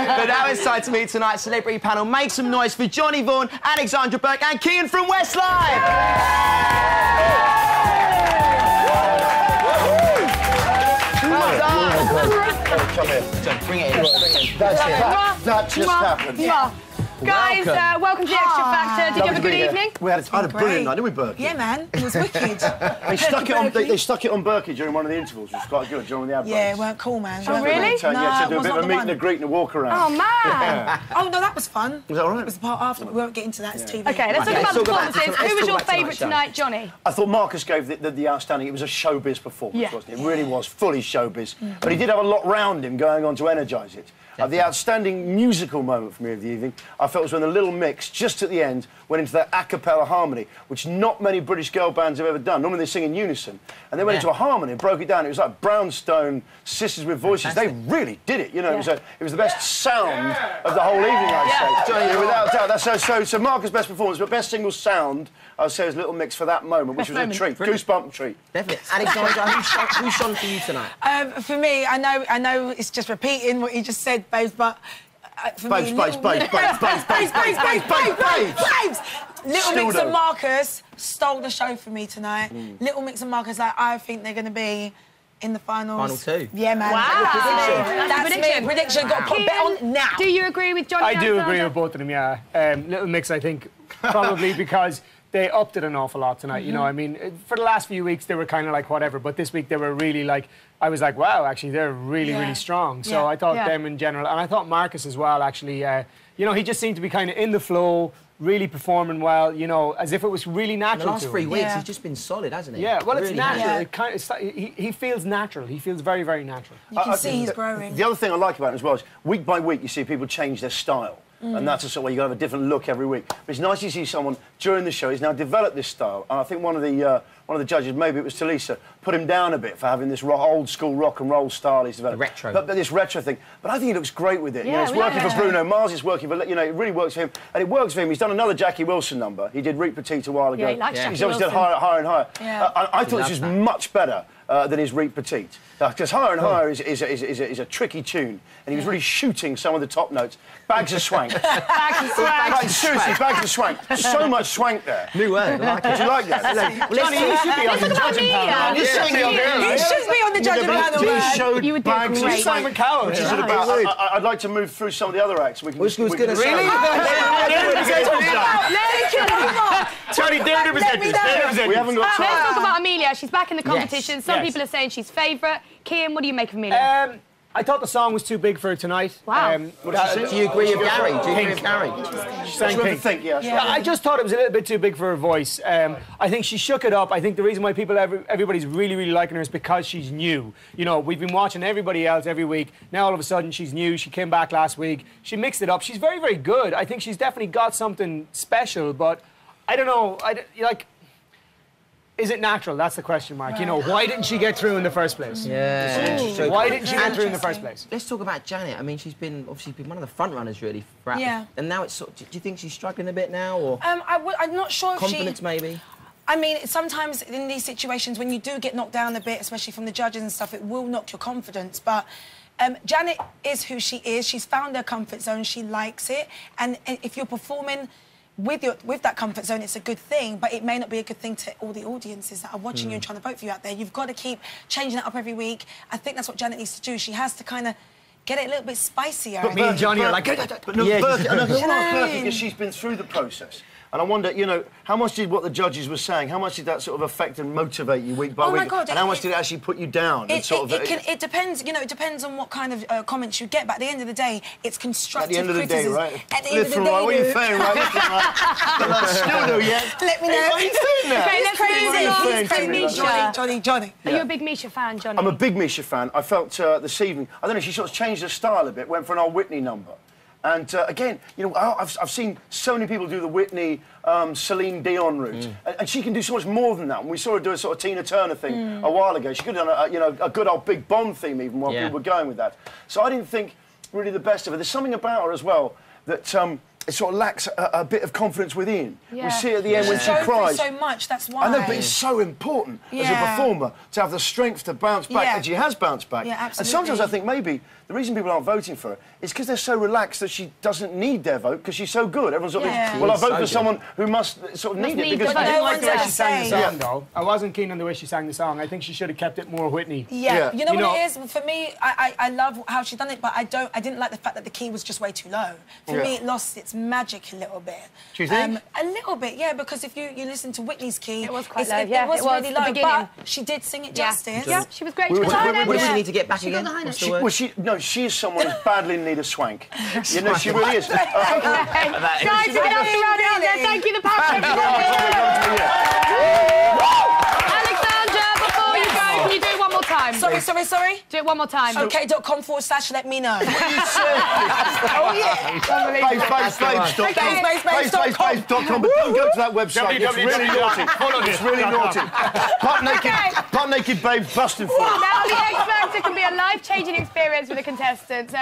But now it's time to meet tonight's celebrity panel. Make some noise for Johnny Vaughan, Alexandra Burke and Kian from Westlife! Come here. Bring it in. That just happened. Guys, welcome to the Xtra Factor. Did you have a good evening? We had a brilliant night, didn't we, Berkey? Yeah, man. It was wicked. They stuck it on Berkey during one of the intervals, which was quite good, during the ad breaks. Yeah, it weren't cool, man. Oh, really? So, yeah, to do a bit of a meet and a greet and a walk around. Oh, man. Oh, no, that was fun. Was that all right? It was the part after, but we won't get into that. It's TV. OK, let's talk about the performances. Who was your favourite tonight, Johnny? I thought Marcus gave the outstanding. It was a showbiz performance, wasn't it? It really was, fully showbiz. But he did have a lot round him going on to energise it. The outstanding musical moment for me of the evening, I felt, was when the Little Mix, just at the end, went into that a cappella harmony, which not many British girl bands have ever done. Normally they sing in unison. And they went into a harmony and broke it down. It was like Brownstone, Sisters with Voices. They really did it, you know. It was the best sound of the whole evening, I'd say. Without doubt. That's so Marcus' best performance, but best single sound, I'd say, was Little Mix for that moment, which was a treat. Goosebump treat. Definitely. Alexandra, who shone for you tonight? For me, I know it's just repeating what you just said, babes, but for me, Babes. Little Mix and Marcus stole the show for me tonight. Little Mix and Marcus, I think they're going to be in the finals. Final two. Yeah, man. Wow. That's me. Prediction. Got to put a bet on now. Do you agree with Johnny? I do agree with both of them, yeah. Little Mix, I think, probably because they upped it an awful lot tonight. You know, I mean, for the last few weeks, they were kind of like whatever, but this week they were really like, I was like, wow, actually, they're really, really strong. So I thought them in general, and I thought Marcus as well, actually, you know, he just seemed to be kind of in the flow, really performing well, you know, as if it was really natural. The last 3 weeks, he's just been solid, hasn't he? Yeah, well, really it's natural. He feels natural. He feels very, very natural. You can see he's growing. The other thing I like about it as well is, week by week, you see people change their style. And that's the sort of way you got to have a different look every week. But it's nice to see someone during the show who's now developed this style. And I think one of the judges, maybe it was Talisa, put him down a bit for having this old school rock and roll style he's developed. Retro. But this retro thing. But I think he looks great with it. Yeah, you know, it's working for Bruno Mars. It's working for, you know, it really works for him. And it works for him. He's done another Jackie Wilson number. He did Reet Petite a while ago. Yeah, he likes Jackie He's obviously done higher and higher. Yeah. I thought this was much better than his Reet Petite. Because Higher and Higher is a tricky tune, and he was really shooting some of the top notes. Bags of swank. Seriously, bags of swank. So much swank there. New word. I like it. Did you like that? Johnny, you should be on the judging panel. He should be on the judging panel, man. He showed You would do bags of great. swank. Simon Cowell. Which is about. I'd like to move through some of the other acts. We can. Which was going to say. Johnny, they're represented. We haven't got Let's time. talk about Amelia. She's back in the competition. Some people are saying she's favourite. Kian, what do you make of Amelia? I thought the song was too big for her tonight. Wow. Do you agree with Gary? Do you agree with Gary? She sang Pink. Think, yeah. I just thought it was a little bit too big for her voice. I think she shook it up. I think the reason why everybody's really, really liking her is because she's new. You know, we've been watching everybody else every week. Now all of a sudden she's new. She came back last week. She mixed it up. She's very, very good. I think she's definitely got something special, but I don't know. Is it natural? That's the question mark. You know, why didn't she get through in the first place? Yeah. Why didn't she get through in the first place? Let's talk about Janet. I mean, she's been one of the front runners really. And now it's sort of, do you think she's struggling a bit now, or I'm not sure if confidence maybe? I mean, sometimes in these situations, when you do get knocked down a bit, especially from the judges and stuff, it will knock your confidence. But Janet is who she is. She's found her comfort zone. She likes it. And if you're performing with that comfort zone, it's a good thing, but it may not be a good thing to all the audiences that are watching you and trying to vote for you out there. You've got to keep changing it up every week. I think that's what Janet needs to do. She has to kind of get it a little bit spicier. But me and Johnny are like... But no, Berkey, because she's been through the process. And I wonder, you know, how much did what the judges were saying, how much did that sort of affect and motivate you week by week? My God, and how much did it actually put you down? It depends, you know, it depends on what kind of comments you get, but at the end of the day, it's constructive criticism. At the end of the day, right? At the end of the day, what are you saying, right? Still do, yeah? Let me know. What are you saying now? Okay, let's crazy. Johnny. Are you a big Misha fan, Johnny? I'm a big Misha fan. I felt this evening, I don't know, she sort of changed her style a bit, went for an old Whitney number. And again, you know, I've seen so many people do the Whitney, Celine Dion route, and she can do so much more than that. And we saw her do a sort of Tina Turner thing a while ago. She could have done a good old Big Bond theme even while people were going with that. So I didn't think really the best of her. There's something about her as well that it sort of lacks a bit of confidence within. Yeah. We see at the end when she cries. So much, that's why. I know, but it's so important as a performer to have the strength to bounce back, and she has bounced back. Yeah, absolutely. And sometimes I think maybe the reason people aren't voting for her is because they're so relaxed that she doesn't need their vote because she's so good. Everyone's sort of, well, I vote for someone who must sort of need it because... I didn't like the way she sang the song, though. I wasn't keen on the way she sang the song. I think she should have kept it more Whitney. Yeah. You know what it is? For me, I love how she done it, but I didn't like the fact that the key was just way too low. For me, it lost its magic a little bit. Do you think? A little bit, yeah, because if you listen to Whitney's key... It was quite low, yeah. It was really low, but she did sing it justice. Yeah, she was great. What does she need to get back again? She is someone who's badly in need of swank. You know, she really is. Guys, we're going to be rounding up there. Thank you, the Power. Alexandra, before you go, can you do it one more time? Sorry? Do it one more time. OK.com/let me know. Oh, yeah. Babes.com. But don't go to that website. It's really naughty. It's really naughty. Butt naked babes busting for it. Now the X Factor can be a life-changing experience for the contestants.